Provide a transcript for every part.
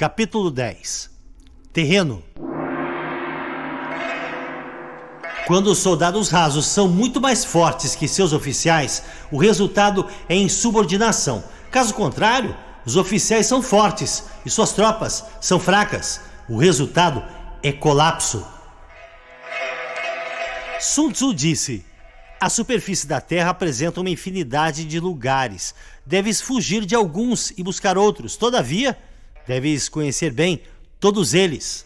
Capítulo 10. Terreno. Quando os soldados rasos são muito mais fortes que seus oficiais, o resultado é insubordinação. Caso contrário, os oficiais são fortes e suas tropas são fracas. O resultado é colapso. Sun Tzu disse: a superfície da Terra apresenta uma infinidade de lugares. Deves fugir de alguns e buscar outros. Todavia, deves conhecer bem todos eles.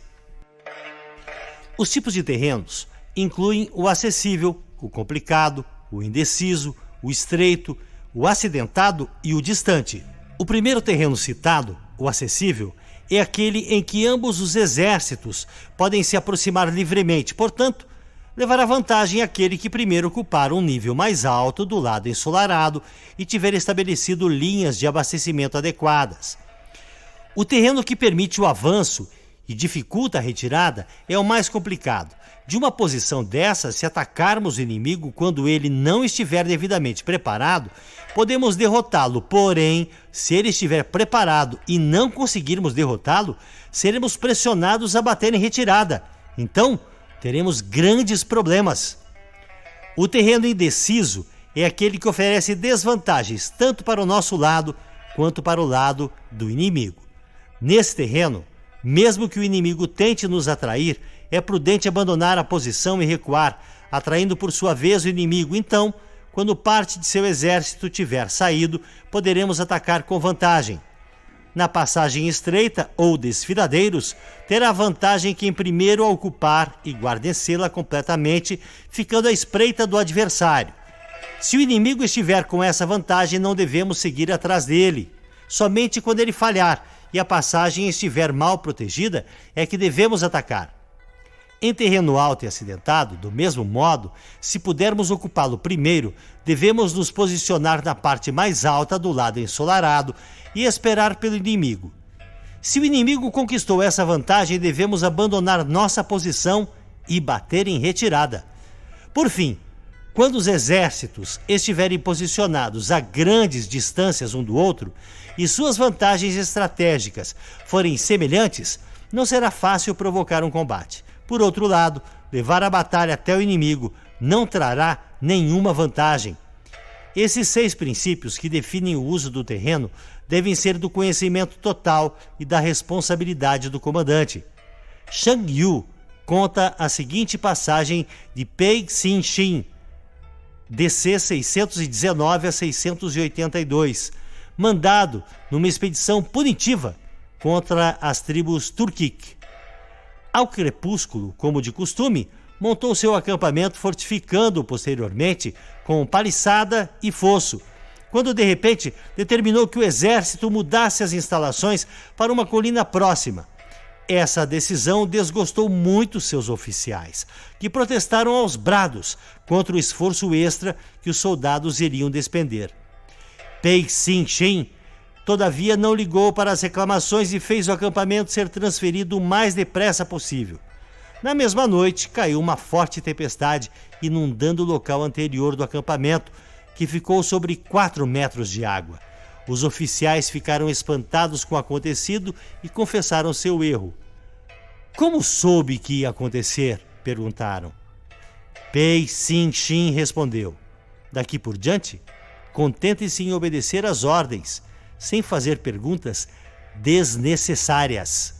Os tipos de terrenos incluem o acessível, o complicado, o indeciso, o estreito, o acidentado e o distante. O primeiro terreno citado, o acessível, é aquele em que ambos os exércitos podem se aproximar livremente, portanto, levará vantagem aquele que primeiro ocupar um nível mais alto do lado ensolarado e tiver estabelecido linhas de abastecimento adequadas. O terreno que permite o avanço e dificulta a retirada é o mais complicado. De uma posição dessa, se atacarmos o inimigo quando ele não estiver devidamente preparado, podemos derrotá-lo. Porém, se ele estiver preparado e não conseguirmos derrotá-lo, seremos pressionados a bater em retirada. Então, teremos grandes problemas. O terreno indeciso é aquele que oferece desvantagens tanto para o nosso lado quanto para o lado do inimigo. Nesse terreno, mesmo que o inimigo tente nos atrair, é prudente abandonar a posição e recuar, atraindo por sua vez o inimigo. Então, quando parte de seu exército tiver saído, poderemos atacar com vantagem. Na passagem estreita ou desfiladeiros, terá vantagem quem primeiro a ocupar e guarnecê-la completamente, ficando à espreita do adversário. Se o inimigo estiver com essa vantagem, não devemos seguir atrás dele. Somente quando ele falhar e a passagem estiver mal protegida, é que devemos atacar. Em terreno alto e acidentado, do mesmo modo, se pudermos ocupá-lo primeiro, devemos nos posicionar na parte mais alta do lado ensolarado e esperar pelo inimigo. Se o inimigo conquistou essa vantagem, devemos abandonar nossa posição e bater em retirada. Por fim, quando os exércitos estiverem posicionados a grandes distâncias um do outro e suas vantagens estratégicas forem semelhantes, não será fácil provocar um combate. Por outro lado, levar a batalha até o inimigo não trará nenhuma vantagem. Esses 6 princípios que definem o uso do terreno devem ser do conhecimento total e da responsabilidade do comandante. Shang Yu conta a seguinte passagem de Pei Xin Xin, DC 619 a 682, mandado numa expedição punitiva contra as tribos Turkic. Ao crepúsculo, como de costume, montou seu acampamento, fortificando-o posteriormente com paliçada e fosso, quando de repente determinou que o exército mudasse as instalações para uma colina próxima. Essa decisão desgostou muito seus oficiais, que protestaram aos brados contra o esforço extra que os soldados iriam despender. Pei Xin Xin, todavia, não ligou para as reclamações e fez o acampamento ser transferido o mais depressa possível. Na mesma noite, caiu uma forte tempestade, inundando o local anterior do acampamento, que ficou sobre 4 metros de água. Os oficiais ficaram espantados com o acontecido e confessaram seu erro. Como soube que ia acontecer? Perguntaram. Pei Xin Xin respondeu: daqui por diante, contente-se em obedecer às ordens, sem fazer perguntas desnecessárias.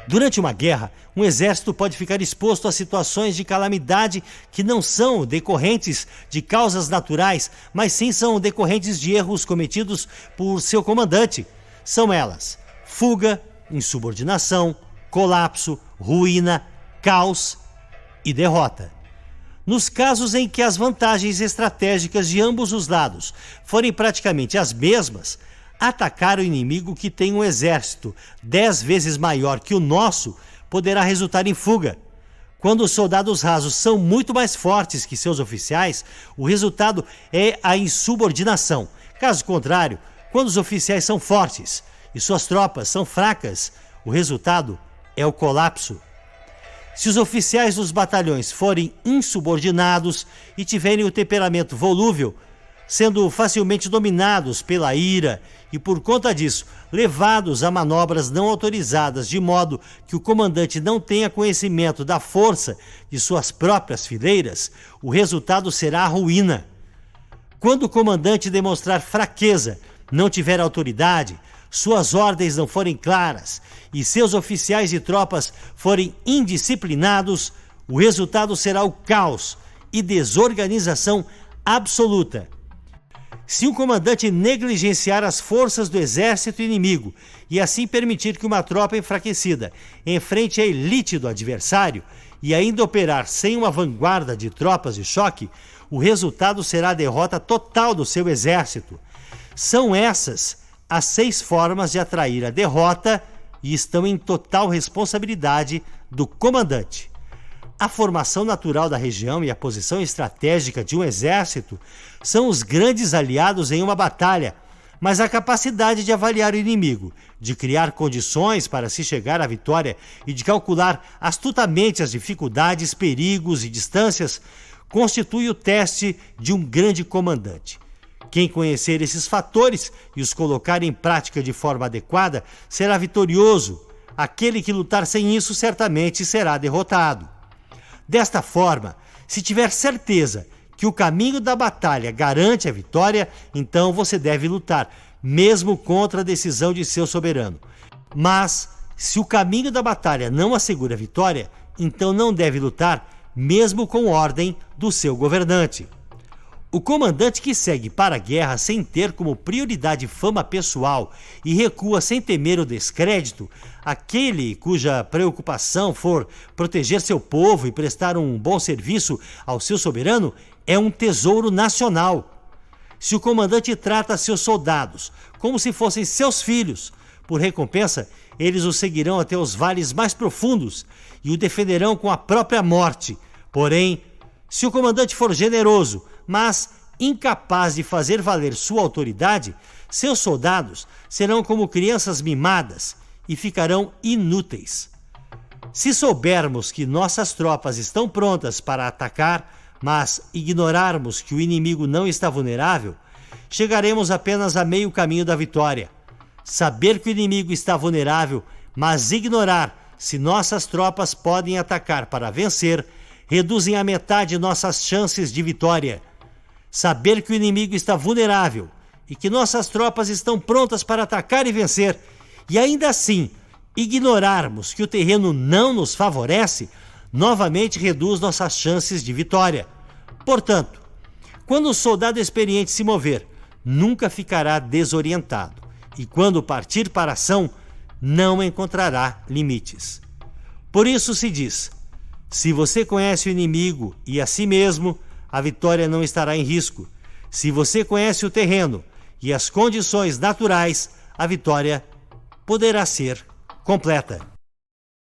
Durante uma guerra, um exército pode ficar exposto a situações de calamidade que não são decorrentes de causas naturais, mas sim são decorrentes de erros cometidos por seu comandante. São elas: fuga, insubordinação, colapso, ruína, caos e derrota. Nos casos em que as vantagens estratégicas de ambos os lados forem praticamente as mesmas, atacar o inimigo que tem um exército 10 vezes maior que o nosso poderá resultar em fuga. Quando os soldados rasos são muito mais fortes que seus oficiais, o resultado é a insubordinação. Caso contrário, quando os oficiais são fortes e suas tropas são fracas, o resultado é o colapso. Se os oficiais dos batalhões forem insubordinados e tiverem o temperamento volúvel, sendo facilmente dominados pela ira e, por conta disso, levados a manobras não autorizadas, de modo que o comandante não tenha conhecimento da força de suas próprias fileiras, o resultado será a ruína. Quando o comandante demonstrar fraqueza, não tiver autoridade, suas ordens não forem claras e seus oficiais e tropas forem indisciplinados, o resultado será o caos e desorganização absoluta. Se um comandante negligenciar as forças do exército inimigo e assim permitir que uma tropa enfraquecida enfrente a elite do adversário e ainda operar sem uma vanguarda de tropas de choque, o resultado será a derrota total do seu exército. São essas as 6 formas de atrair a derrota e estão em total responsabilidade do comandante. A formação natural da região e a posição estratégica de um exército são os grandes aliados em uma batalha, mas a capacidade de avaliar o inimigo, de criar condições para se chegar à vitória e de calcular astutamente as dificuldades, perigos e distâncias constitui o teste de um grande comandante. Quem conhecer esses fatores e os colocar em prática de forma adequada será vitorioso. Aquele que lutar sem isso certamente será derrotado. Desta forma, se tiver certeza que o caminho da batalha garante a vitória, então você deve lutar, mesmo contra a decisão de seu soberano. Mas, se o caminho da batalha não assegura a vitória, então não deve lutar, mesmo com ordem do seu governante. O comandante que segue para a guerra sem ter como prioridade fama pessoal e recua sem temer o descrédito, aquele cuja preocupação for proteger seu povo e prestar um bom serviço ao seu soberano, é um tesouro nacional. Se o comandante trata seus soldados como se fossem seus filhos, por recompensa, eles o seguirão até os vales mais profundos e o defenderão com a própria morte. Porém, se o comandante for generoso, mas incapaz de fazer valer sua autoridade, seus soldados serão como crianças mimadas e ficarão inúteis. Se soubermos que nossas tropas estão prontas para atacar, mas ignorarmos que o inimigo não está vulnerável, chegaremos apenas a meio caminho da vitória. Saber que o inimigo está vulnerável, mas ignorar se nossas tropas podem atacar para vencer, reduzem à metade nossas chances de vitória. Saber que o inimigo está vulnerável e que nossas tropas estão prontas para atacar e vencer, e ainda assim ignorarmos que o terreno não nos favorece, novamente reduz nossas chances de vitória. Portanto, quando o soldado experiente se mover, nunca ficará desorientado, e quando partir para a ação, não encontrará limites. Por isso se diz: se você conhece o inimigo e a si mesmo, a vitória não estará em risco. Se você conhece o terreno e as condições naturais, a vitória poderá ser completa.